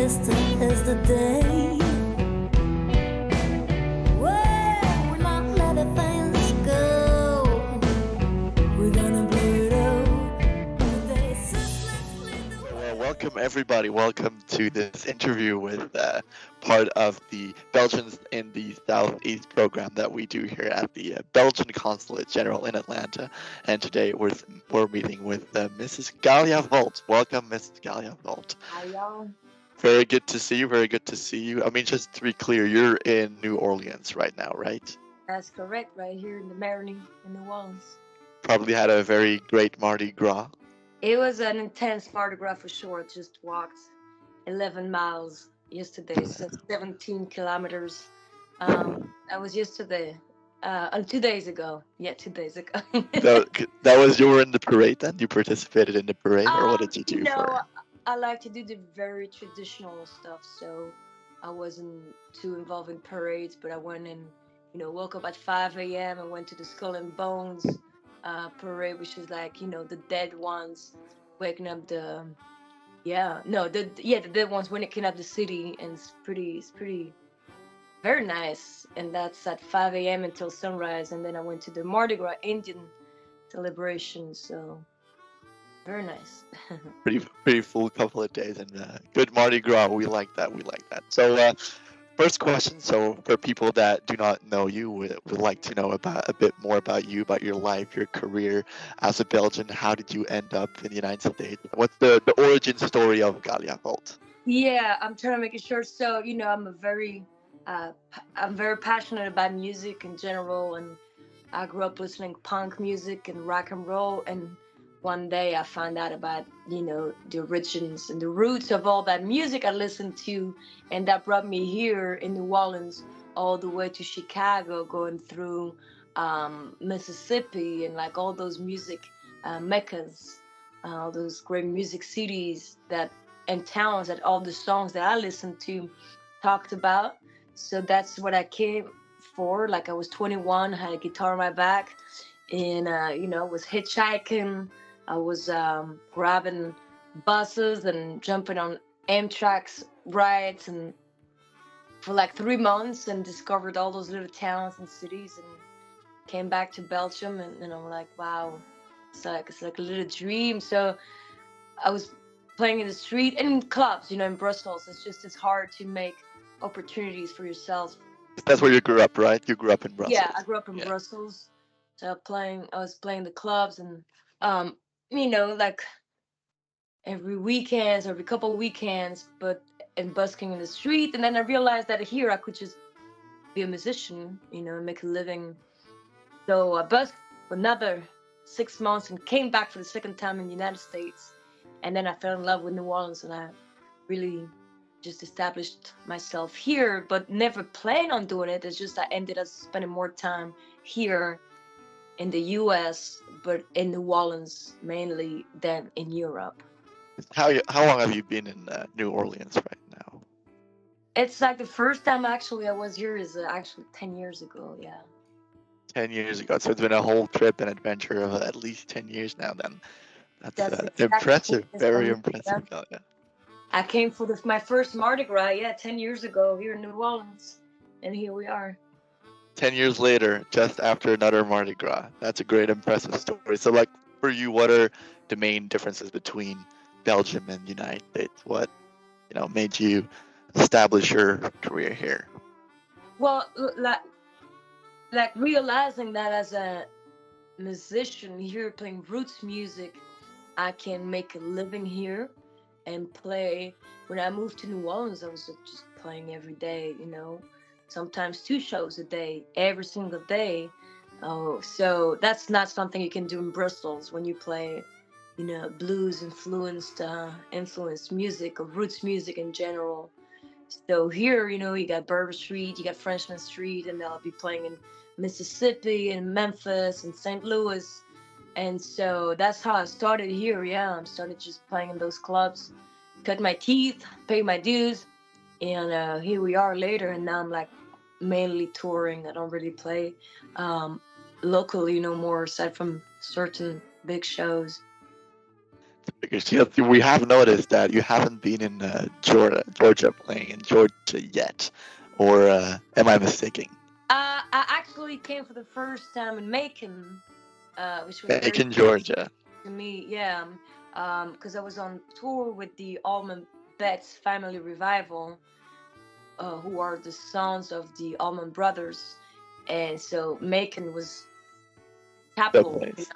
distant as the day. Well, we're not letting things go. We're gonna play it out. They ceaselessly do. Well, welcome everybody. Welcome to this interview with part of the Belgians in the Southeast program that we do here at the Belgian Consulate General in Atlanta. And today we're meeting with Mrs. Ghalia Volt. Welcome, Mrs. Ghalia Volt. Hi, y'all. Very good to see you. Very good to see you. I mean, just to be clear, you're in New Orleans right now, right? That's correct, right here in the Marigny in New Orleans. Probably had a very great Mardi Gras. It was an intense Mardi Gras for sure. Just walked 11 miles yesterday, so 17 kilometers. That was yesterday. 2 days ago. Yeah, 2 days ago. That was you were in the parade then? You participated in the parade, or what did you do for? I like to do the very traditional stuff, so I wasn't too involved in parades, but I went and, woke up at 5 a.m. and went to the Skull and Bones parade, which is like, the dead ones waking up the dead ones waking up the city, and it's pretty very nice. And that's at 5 a.m. until sunrise, and then I went to the Mardi Gras Indian celebration, so very nice. Pretty full couple of days, and good Mardi Gras. We like that. So first question. So for people that do not know you, would like to know about a bit more about you, about your life, your career as a Belgian. How did you end up in the United States? What's the origin story of Ghalia Volt? Yeah, I'm trying to make it short. So, I'm very passionate about music in general, and I grew up listening punk music and rock and roll. And one day I found out about, the origins and the roots of all that music I listened to, and that brought me here in New Orleans, all the way to Chicago, going through Mississippi, and like all those music meccas, all those great music cities and towns that all the songs that I listened to talked about. So that's what I came for. Like I was 21, had a guitar on my back, and was hitchhiking. I was grabbing buses and jumping on Amtrak's rides, and for like 3 months, and discovered all those little towns and cities, and came back to Belgium, and I'm like, wow, it's like a little dream. So I was playing in the street and in clubs, in Brussels. It's hard to make opportunities for yourself. That's where you grew up, right? You grew up in Brussels. Yeah, I grew up in Brussels. So I was playing the clubs, and like every weekend or every couple of weekends, and busking in the street. And then I realized that here I could just be a musician, and make a living. So I busked for another 6 months and came back for the second time in the United States. And then I fell in love with New Orleans, and I really just established myself here, but never planned on doing it. It's just I ended up spending more time here in the U.S., but in New Orleans mainly than in Europe. How long have you been in New Orleans right now? It's like the first time actually I was here is actually 10 years ago, yeah. 10 years ago. So it's been a whole trip and adventure of at least 10 years now then. That's exactly impressive. Very impressive. Yeah. I came for my first Mardi Gras, 10 years ago here in New Orleans, and here we are. 10 years later, just after another Mardi Gras. That's a great, impressive story. So, like, for you, what are the main differences between Belgium and the United States? What, made you establish your career here? Well, like realizing that as a musician here playing roots music, I can make a living here and play. When I moved to New Orleans, I was just playing every day, sometimes 2 shows a day, every single day. Oh, so that's not something you can do in Brussels when you play, blues influenced music or roots music in general. So here, you got Bourbon Street, you got Frenchman Street, and I'll be playing in Mississippi and Memphis and St. Louis. And so that's how I started here. Yeah, I started just playing in those clubs, cut my teeth, pay my dues, and here we are later. And now I'm like mainly touring. I don't really play locally no more, aside from certain big shows. Because yes, we have noticed that you haven't been in Georgia playing in Georgia yet, or am I mistaken? I actually came for the first time in Macon, which was very Macon, Georgia. to me, yeah, because I was on tour with the Allman Betts Family Revival, who are the sons of the Allman Brothers, and so Macon was The capital, place.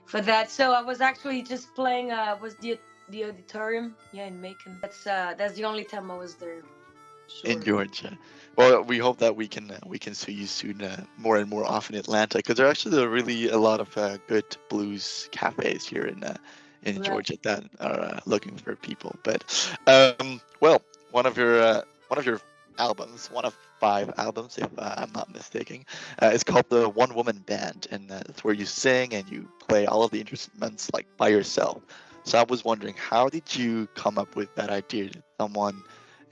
for that. So I was actually just playing. Was the auditorium, yeah, in Macon. That's the only time I was there. In Sure. Georgia. Well, we hope that we can see you soon, more and more often in Atlanta, because there are actually really a lot of good blues cafes here in Right. Georgia that are looking for people. But well, one of your albums, one of 5 albums, if I'm not mistaken, is called the One Woman Band, and it's where you sing and you play all of the instruments like by yourself. So I was wondering, how did you come up with that idea? Did someone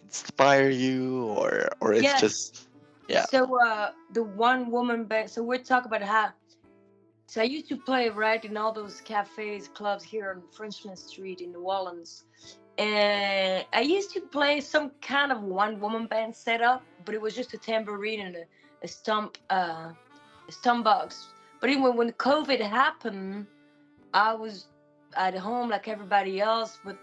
inspire you, or it's Yes. just yeah. So the one woman band. So we're talking about how. So I used to play right in all those cafes, clubs here on Frenchman Street in New Orleans, and I used to play some kind of one woman band setup, but it was just a tambourine and a stump box. But even when COVID happened, I was at home like everybody else, with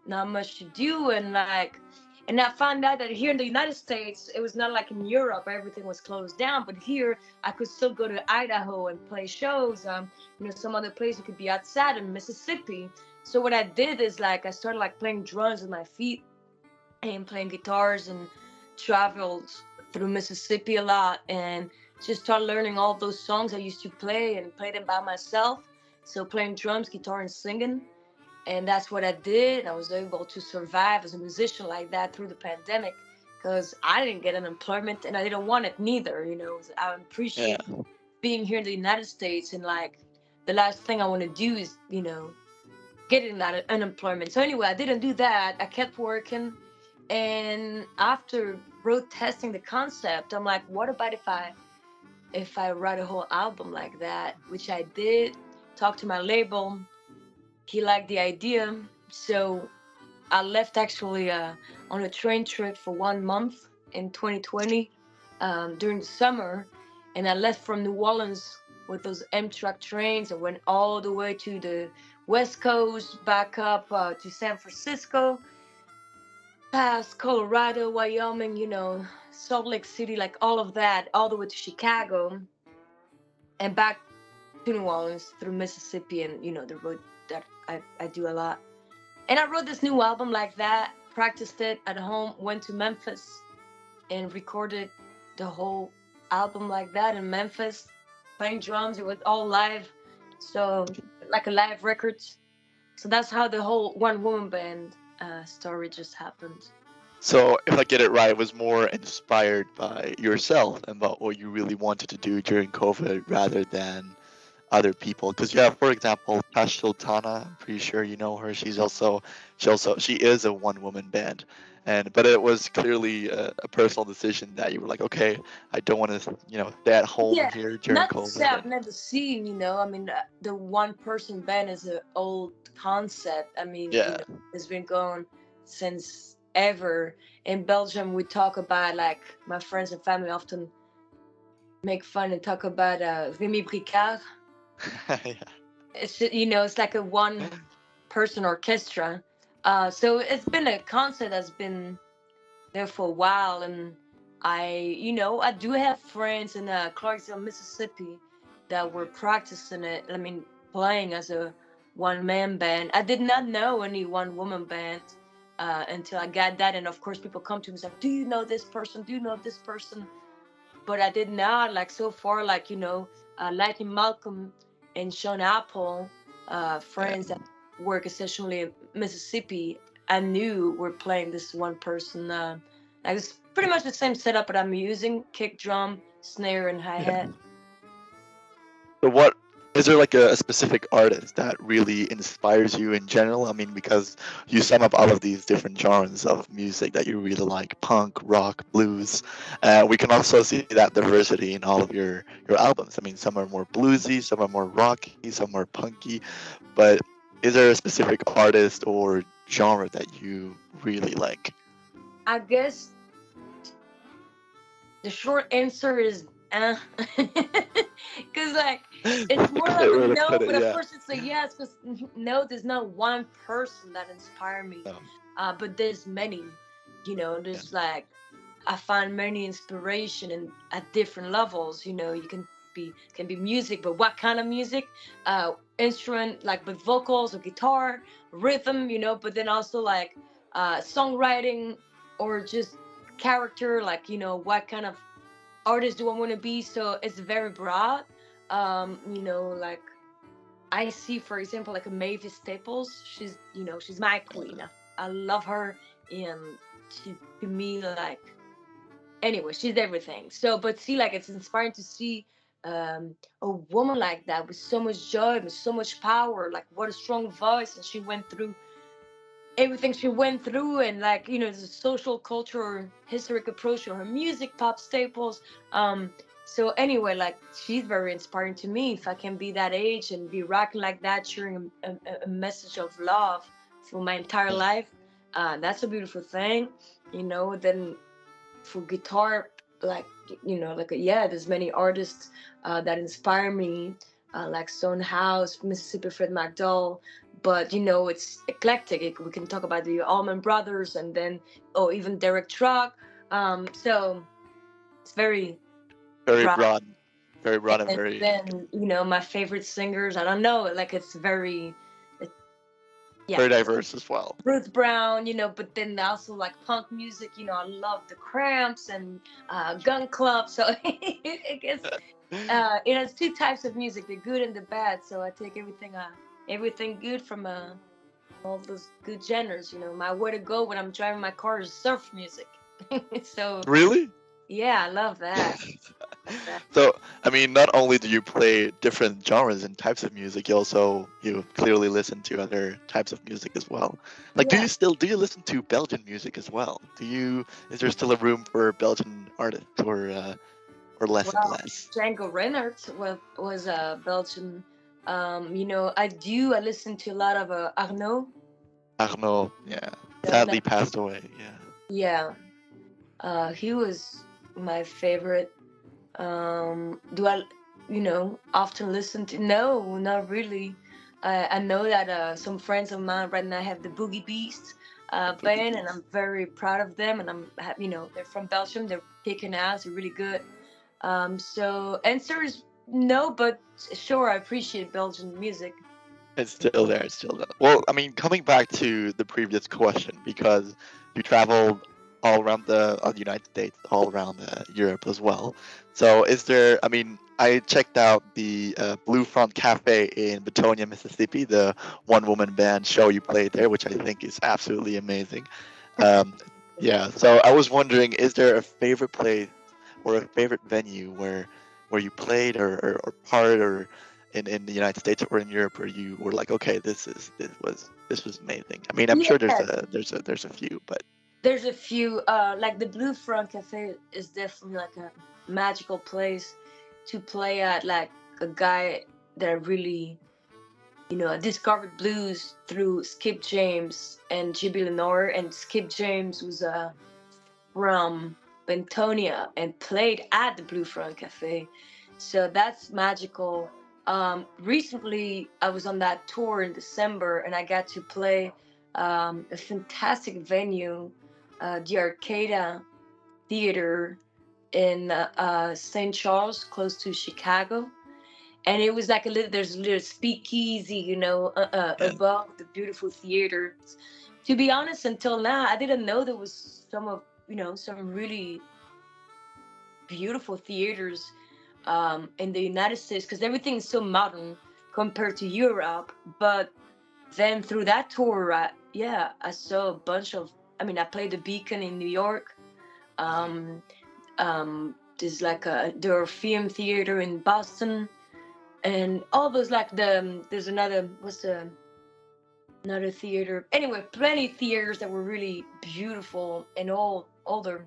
not much to do, and I found out that here in the United States, it was not like in Europe, everything was closed down. But here, I could still go to Idaho and play shows. Some other place you could be outside in Mississippi. So what I did is like I started like playing drums with my feet and playing guitars, and traveled through Mississippi a lot, and just started learning all those songs I used to play and play them by myself. So playing drums, guitar, and singing, and that's what I did. I was able to survive as a musician like that through the pandemic, because I didn't get unemployment and I didn't want it neither. I Yeah. appreciate being here in the United States, and like the last thing I want to do is getting that unemployment. So anyway, I didn't do that. I kept working, and after road testing the concept, I'm like, what about if I write a whole album like that, which I did. Talk to my label. He liked the idea, so I left actually on a train trip for 1 month in 2020 during the summer, and I left from New Orleans with those Amtrak trains and went all the way to the West Coast, back up to San Francisco, past Colorado, Wyoming, Salt Lake City, like all of that, all the way to Chicago, and back to New Orleans through Mississippi, and the road that I do a lot. And I wrote this new album like that, practiced it at home, went to Memphis and recorded the whole album like that in Memphis, playing drums. It was all live, so like a live record. So that's how the whole one woman band story just happened. So if I get it right, it was more inspired by yourself and about what you really wanted to do during COVID rather than other people. Because yeah, for example, Tash Sultana, I'm pretty sure you know her. She is a one woman band, but it was clearly a personal decision that you were like, okay, I don't want to stay at home Yeah, here during not to say COVID. I've never seen, I mean, the one person band is an old concept. I mean, Yeah, it's been going since ever. In Belgium, we talk about, like, my friends and family often make fun and talk about Remy Bricard. yeah, It's like a one person orchestra. So it's been a concept that's been there for a while, and I do have friends in Clarksville, Mississippi, that were practicing it. I mean, playing as a one-man band. I did not know any one-woman band until I got that, and of course, people come to me and say, "Do you know this person? Do you know this person?" But I did not, like, so far, like, Lightning Malcolm and Sean Apple, yeah. friends that work essentially in Mississippi, I knew were playing this one person. Like, it's pretty much the same setup, but I'm using kick drum, snare, and hi Yeah. hat. So what is there like a specific artist that really inspires you in general? I mean, because you sum up all of these different genres of music that you really like, punk, rock, blues. We can also see that diversity in all of your albums. I mean, some are more bluesy, some are more rocky, some are punky. But is there a specific artist or genre that you really like? I guess the short answer is because like it's more Good like a way to no, put it. but of Yeah. course it's a yes. Because no, there's not one person that inspired me, No. but there's many. Yeah. There's like I find many inspiration and at different levels. You can be music, but what kind of music? Instrument like with vocals or guitar, rhythm. But then also like songwriting or just character. Like what kind of artist do I want to be? So it's very broad. Like I see, for example, like a Mavis Staples. She's my queen. I love her, and she to me like anyway, she's everything. So, but see, like it's inspiring to see a woman like that with so much joy, with so much power. Like what a strong voice, and she went through everything she went through, and like the social culture historic approach to her music, pop staples. So anyway, like she's very inspiring to me. If I can be that age and be rocking like that, sharing a message of love for my entire Yeah. life, that's a beautiful thing. Then for guitar, like yeah, there's many artists that inspire me, like Stone House, Mississippi Fred McDowell. But it's eclectic. We can talk about the Allman Brothers, and then even Derek Truck. So it's very Very broad. broad. Very broad and And very then my favorite singers, I don't know, like it's very yeah, very diverse as well. Ruth Brown, but then also like punk music, I love the Cramps and Gun Club. So I guess it has two types of music, the good and the bad. So I take everything good from all those good genres. My way to go when I'm driving my car is surf music. So Really? yeah, I love that. Love that. So, I mean, not only do you play different genres and types of music, you clearly listen to other types of music as well. Like, Yeah. do you listen to Belgian music as well? Is there still a room for Belgian artists or less and Well, less? Django Reinhardt was a Belgian. I listen to a lot of Arnaud. Arnaud, yeah, No, sadly passed away. Yeah. yeah. He was my favorite. Do I, often listen to? No, not really. I know that some friends of mine right now have the Boogie Beast Boogie band, and Beats. I'm very proud of them. And they're from Belgium. They're kicking ass. They're really good. So answer is no, but sure, I appreciate Belgian music. It's still there. It's still there. Well, I mean, coming back to the previous question, because you traveled all around the United States, all around Europe as well. So, is there? I mean, I checked out the Blue Front Cafe in Betonia, Mississippi, the one-woman band show you played there, which I think is absolutely amazing. Um, yeah. So, I was wondering, is there a favorite place or a favorite venue where you played or part or in the United States or in Europe where you were like, okay, this was amazing. I mean, I'm sure Yeah, there's a few, but there's a few. Like the Blue Front Cafe is definitely like a magical place to play at. Like a guy that I really, I discovered blues through Skip James and J.B. Lenore, and Skip James was from Bentonia and played at the Blue Front Cafe. So that's magical. Recently, I was on that tour in December, and I got to play a fantastic venue, the Arcada Theater in St. Charles, close to Chicago. And it was like there's a little speakeasy, yeah, above the beautiful theater. To be honest, until now, I didn't know there was some really beautiful theaters in the United States, because everything is so modern compared to Europe. But then through that tour, yeah, I saw a bunch of. I mean, I played the Beacon in New York. Um, there's like the Orpheum Theater in Boston, and all those like there's another theater. Anyway, plenty theaters that were really beautiful and all older.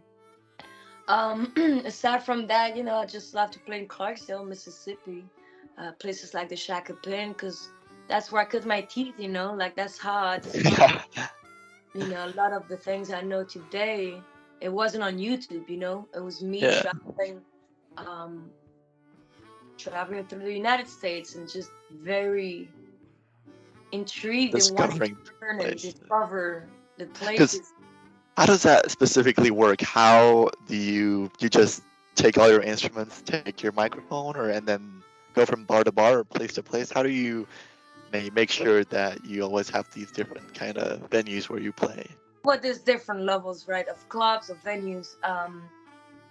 Aside from that, I just love to play in Clarksdale, Mississippi, places like the Shaka Pen, because that's where I cut my teeth, like that's how I discovered, a lot of the things I know today. It wasn't on YouTube, it was me Yeah, um, traveling through the United States and just very intrigued and wanting to discovering learn and place. discover the Because places. how does that specifically work? How do you just take all your instruments, take your microphone, or and then go from bar to bar or place to place? How do you make sure that you always have these different kind of venues where you play? Well, there's different levels, right, of clubs, of venues.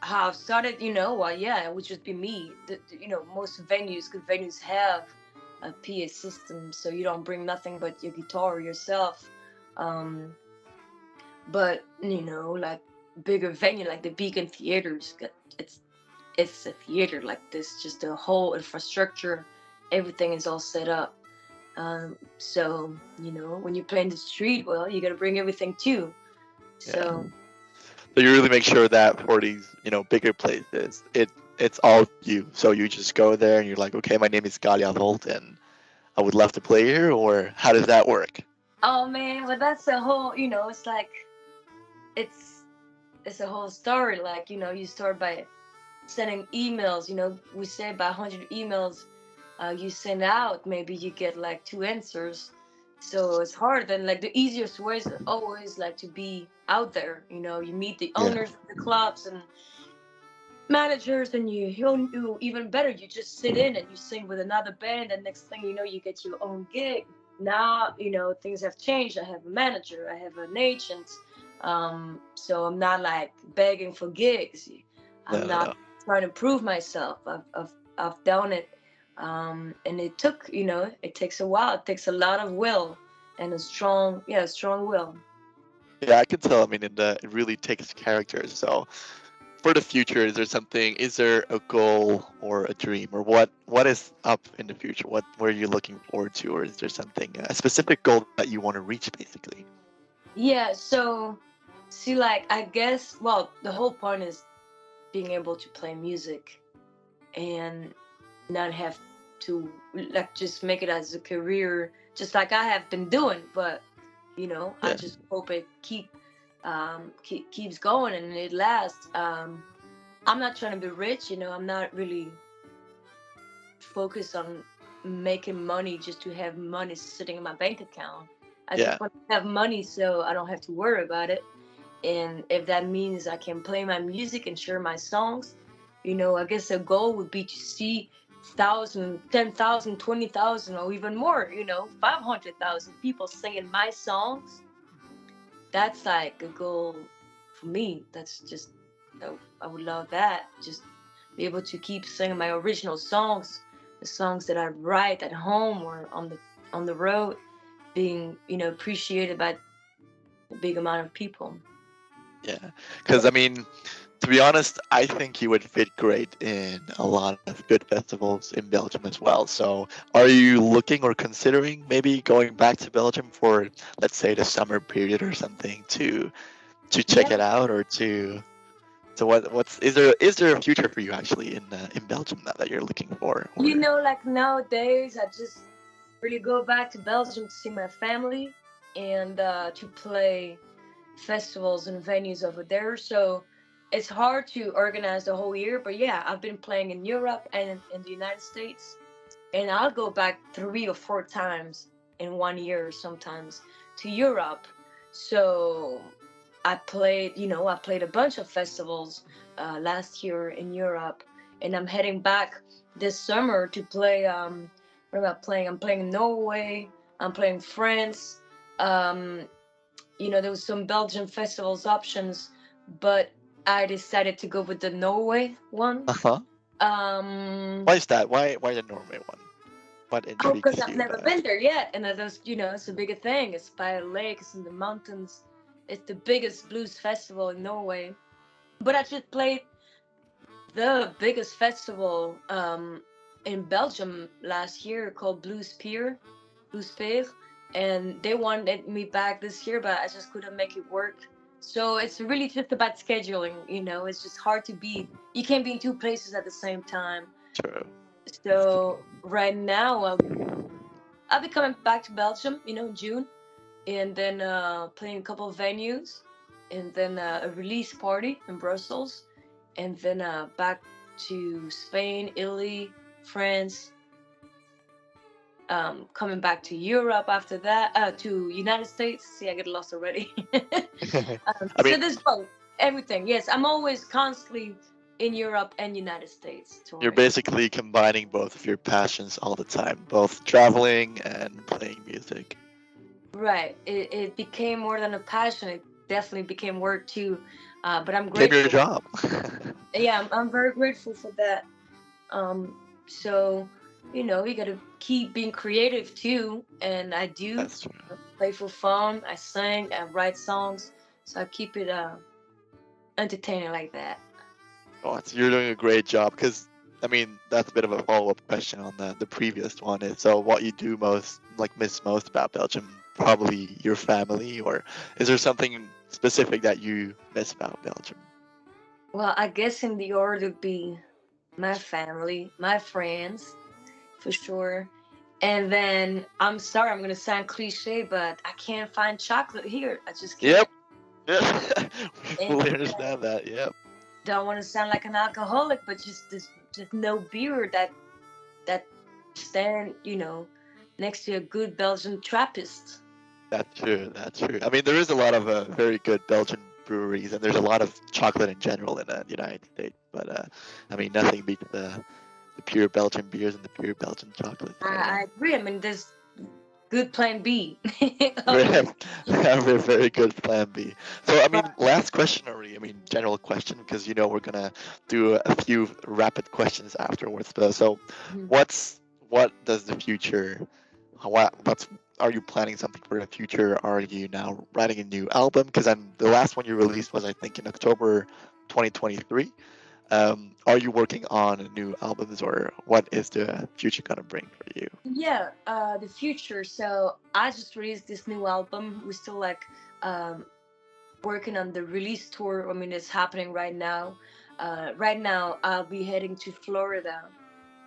How I've started, well, yeah, it would just be me. Most venues, good venues have a PA system, so you don't bring nothing but your guitar yourself. Um, but like bigger venue, like the Beacon Theaters, it's it's a theater like this, just the whole infrastructure, everything is all set up. So when you play in the street, well, you got to bring everything too. Yeah. So So you really make sure that for these, bigger places, it's all you. So you just go there and you're like, okay, my name is Ghalia Volt and I would love to play here, or how does that work? oh man, but that's a whole, it's like it's it's a whole story. Like you start by sending emails. We say by 100 emails you send out, maybe you get like two answers. So it's hard. And like the easiest way is always like to be out there. You meet the Yeah. owners of the clubs and managers, and you do even better. You just sit in and you sing with another band, and next thing you know, you get your own gig. Now things have changed. I have a manager, I have an agent, so I'm not like begging for gigs. I'm No, not no. trying to prove myself. I've done it, and it takes a while. It takes a lot of will and a strong will. Yeah, I can tell. I mean, it really takes character. So for the future, is there a goal or a dream, or what is up in the future? What are you looking forward to, or is there something, a specific goal that you want to reach, basically? Yeah, so see, like, I guess, well, the whole point is being able to play music and not have to, like, just make it as a career, just like I have been doing. But, I Yeah, just hope it keeps going and it lasts. I'm not trying to be rich, I'm not really focused on making money just to have money sitting in my bank account. I yeah, just want to have money so I don't have to worry about it. And if that means I can play my music and share my songs, I guess the goal would be to see 1,000, 10,000, 20,000, or even more, 500,000 people singing my songs. That's like a goal for me. That's just, I would love that. Just be able to keep singing my original songs, the songs that I write at home or on the road, being, appreciated by a big amount of people. yeah. Because I mean, to be honest, I think you would fit great in a lot of good festivals in Belgium as well. So, are you looking or considering maybe going back to Belgium for, let's say, the summer period or something to check Yeah, it out, or to so what's is there a future for you actually in Belgium that you're looking for, or like nowadays, I just really go back to Belgium to see my family and to play festivals and venues over there. So it's hard to organize the whole year. But yeah, I've been playing in Europe and in the United States, and I'll go back 3 or 4 times in one year sometimes to Europe. So I played a bunch of festivals last year in Europe, and I'm heading back this summer to play. What am I playing? I'm playing Norway. I'm playing France. Um, there was some Belgian festivals options, but I decided to go with the Norway one. uh-huh. Um, Why is that? Why the Norway one? What Oh, because intrigues I've you never about it? been there yet, and it is, it's a bigger thing. It's by a lake, it's in the mountains. It's the biggest blues festival in Norway. But I just played the biggest festival in Belgium last year called Blues Peer, and they wanted me back this year, but I just couldn't make it work. So it's really just about scheduling. It's just hard to be. You can't be in two places at the same time. True. That's true. So right now, I'll be coming back to Belgium, in June, and then playing a couple of venues, and then a release party in Brussels, and then back to Spain, Italy, France, coming back to Europe after that, to United States. See, I get lost already. I So mean, there's both, everything. Yes, I'm always constantly in Europe and United States you're touring. basically combining both of your passions all the time, both traveling and playing music. Right. It became more than a passion. It definitely became work too. But I'm Became your grateful. job. Yeah, I'm very grateful for that. So, you got to keep being creative too. And I do. That's true. I play for fun. I sing. I write songs. So I keep it entertaining like that. Oh, you're doing a great job because I mean that's a bit of a follow-up question on the previous one. Is so what you do most like miss most about Belgium? Probably your family, or is there something specific that you miss about Belgium? Well, I guess in the order would be my family, my friends, for sure. And then I'm sorry, I'm gonna sound cliche, but I can't find chocolate here. I just can't. Yep. Yeah. We And fully understand that. Yep. don't want to sound like an alcoholic, but just no beer that stand, next to a good Belgian Trappist. That's true. That's true. I mean, there is a lot of very good Belgian breweries, and there's a lot of chocolate in general in the United States. But I mean, nothing beats the pure Belgian beers and the pure Belgian chocolate. So I agree. I mean, there's good Plan B, we always. have a very good plan B. So I mean, But last question already. I mean, general question because we're gonna do a few rapid questions afterwards. But so, mhm. what does the future? What's are you planning something for the future? Are you now writing a new album? Because the last one you released was I think in October 2023. Are you working on new albums, or what is the future gonna bring for you? Yeah, the future. So I just released this new album. We're still like um, working on the release tour. I mean, it's happening right now. Right now, I'll be heading to Florida.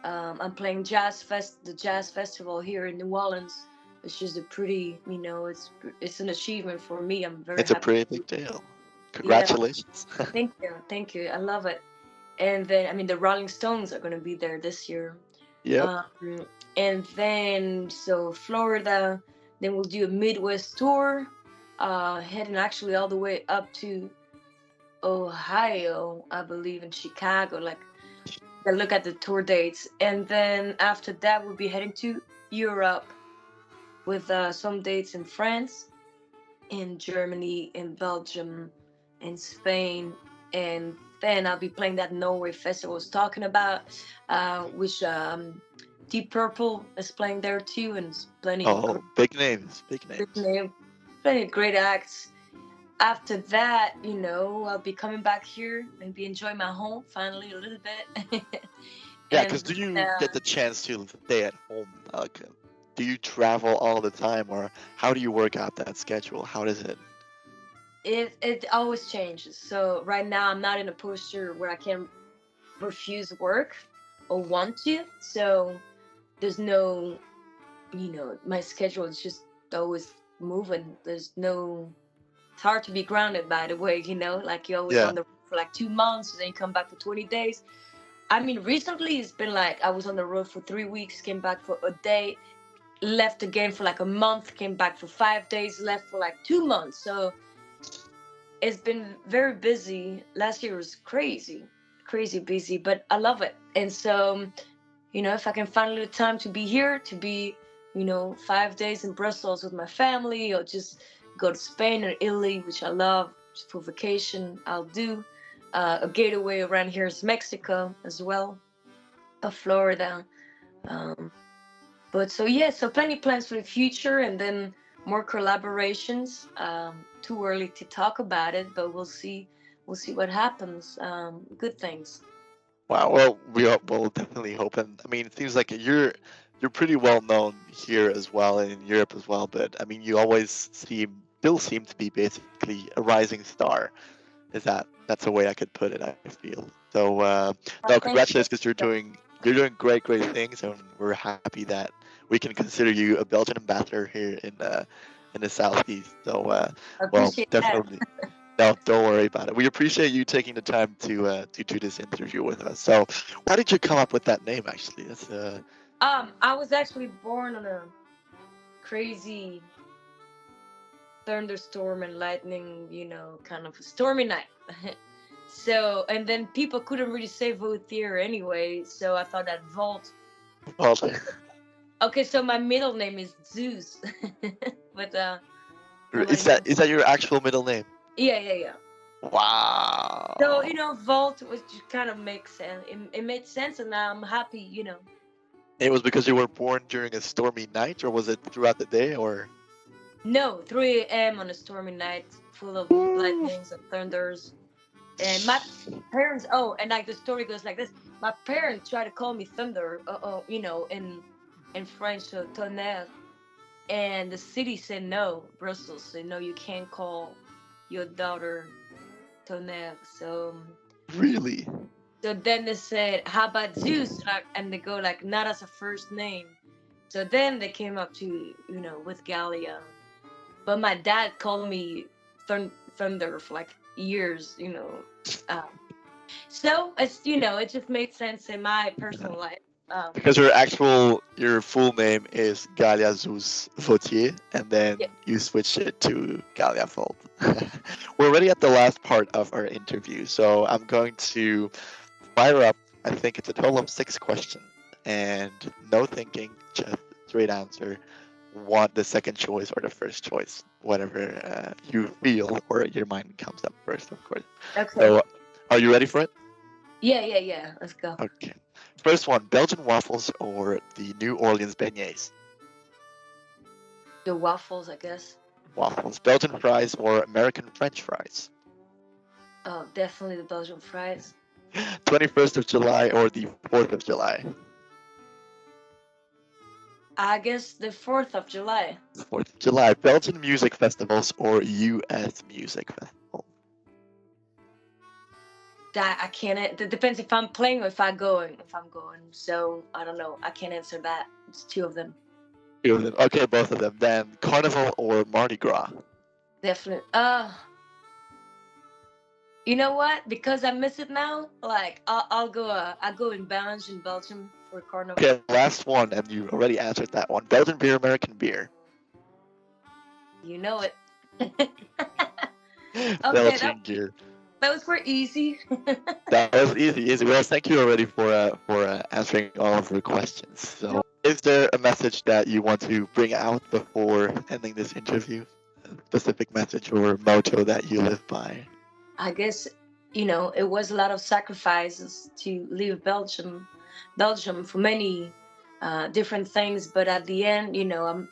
I'm playing the jazz festival here in New Orleans. It's just a pretty, it's an achievement for me. I'm very It's a happy. pretty big deal. Yeah, Congratulations. thank you. I love it. And then, I mean, the Rolling Stones are gonna be there this year. Yep. Um, and then, so Florida. Then we'll do a Midwest tour, heading actually all the way up to Ohio, I believe, in Chicago. Like, I look at the tour dates, and then after that, we'll be heading to Europe with some dates in France, in Germany, in Belgium, in Spain, and then I'll be playing that Norway festival I was talking about, which Deep Purple is playing there too, and it's plenty of Oh, big names, big great names. name, plenty of great acts. After that, I'll be coming back here, maybe enjoy my home finally a little bit. Yeah, because And do you uh, get the chance to stay at home? Like, do you travel all the time, or how do you work out that schedule? How does it? it always changes. So right now, I'm not in a posture where I can refuse work or want to. So there's no, my schedule is just always moving. There's no, it's hard to be grounded by the way, like you're always Yeah, on the road for like 2 months, and then you come back for 20 days. I mean, recently it's been like I was on the road for 3 weeks, came back for a day, left again for like a month, came back for 5 days, left for like 2 months. So it's been very busy. Last year was crazy, crazy busy, but I love it. And so, if I can find a little time to be here, to be, 5 days in Brussels with my family, or just go to Spain or Italy, which I love for vacation, I'll do. A getaway around here is Mexico as well, Florida. Um, but so yeah, so plenty plans for the future, and then more collaborations. Too early to talk about it, but we'll see. We'll see what happens. Good things. wow. Well, we'll definitely hope. And I mean, it seems like you're pretty well known here as well and in Europe as well. But I mean, you always still seem to be basically a rising star. Is that's a way I could put it? I feel so. No, Thank you. congratulations because you're doing great things, and we're happy that we can consider you a Belgian ambassador here in the southeast. So I well, appreciate that. definitely. No, don't worry about it. We appreciate you taking the time to do this interview with us. So, how did you come up with that name? Actually, that's I was actually born on a crazy thunderstorm and lightning, kind of a stormy night. So, and then people couldn't really say Vautier anyway, so I thought that Volt. well. Okay, so my middle name is Zeus, but nobody Is that knows. your actual middle name? Yeah, yeah, yeah. So Wow. Volt was just kind of makes sense. It made sense, and I'm happy. It was because you were born during a stormy night, or was it throughout the day, or? No, 3 a.m. on a stormy night, full of Ooh. lightnings and thunders. And my parents, oh, and like the story goes like this: my parents tried to call me Thunder, in French, so tonnerre, and the city said no. Brussels said no, you can't call your daughter tonnerre. Really? So then they said, how about Zeus? And they go like, not as a first name. So then they came up to, with Ghalia. But my dad called me Thunder for like years. Um, so it just made sense in my personal life. Because your full name is Ghalia Zeus Vautier, and then Yeah. you switched it to Ghalia Volt. We're already at the last part of our interview, so I'm going to fire up. I think it's a total of 6 questions, and no thinking, just straight answer. Want the second choice or the first choice, whatever you feel or your mind comes up first, of course. Okay. So, are you ready for it? Yeah. Let's go. Okay. First one, Belgian waffles or the New Orleans beignets? The waffles, I guess. Waffles. Belgian fries or American French fries? Oh, definitely the Belgian fries. 21st of July or the 4th of July? I guess the 4th of July. 4th of July. Belgian music festivals or US music festivals? That I can't. It depends if I'm playing or if I'm going. So I don't know. I can't answer that. It's 2 of them. 2 of them. Okay, both of them. Then Carnival or Mardi Gras? Definitely. You know what? Because I miss it now. Like I'll go. I go in Belgium for Carnival. Okay, last one, and you already answered that one. Belgian beer, American beer? You know it. Belgian beer. Those were easy. That was easy. Well, thank you already for answering all of your questions. So, is there a message that you want to bring out before ending this interview? A specific message or motto that you live by? I guess it was a lot of sacrifices to leave Belgium for many different things, but at the end,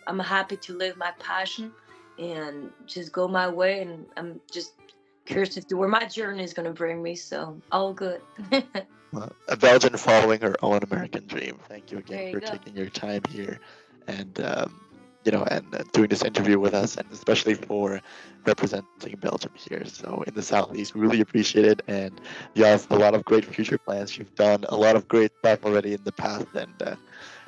I'm happy to live my passion and just go my way, and I'm just curious to see where my journey is going to bring me. So all good. A Belgian following her own American dream. Thank you There again you for go. taking your time here, and doing this interview with us, and especially for representing Belgium here. So in the southeast, we really appreciate it, and you have a lot of great future plans. You've done a lot of great stuff already in the past, and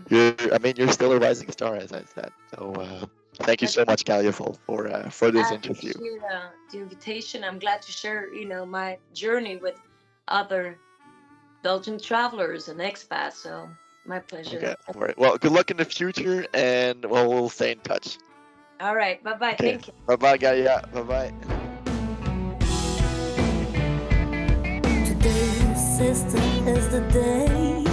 you're still a rising star, as I said. So thank you so much, Ghalia Volt, for this I interview. appreciate the invitation. I'm glad to share, my journey with other Belgian travelers and expats. So my pleasure. Okay, all right. Well, good luck in the future, and well, we'll stay in touch. All right. Bye-bye. Okay. Thank you. Bye bye, Ghalia. Bye bye. Today, sister, is the day.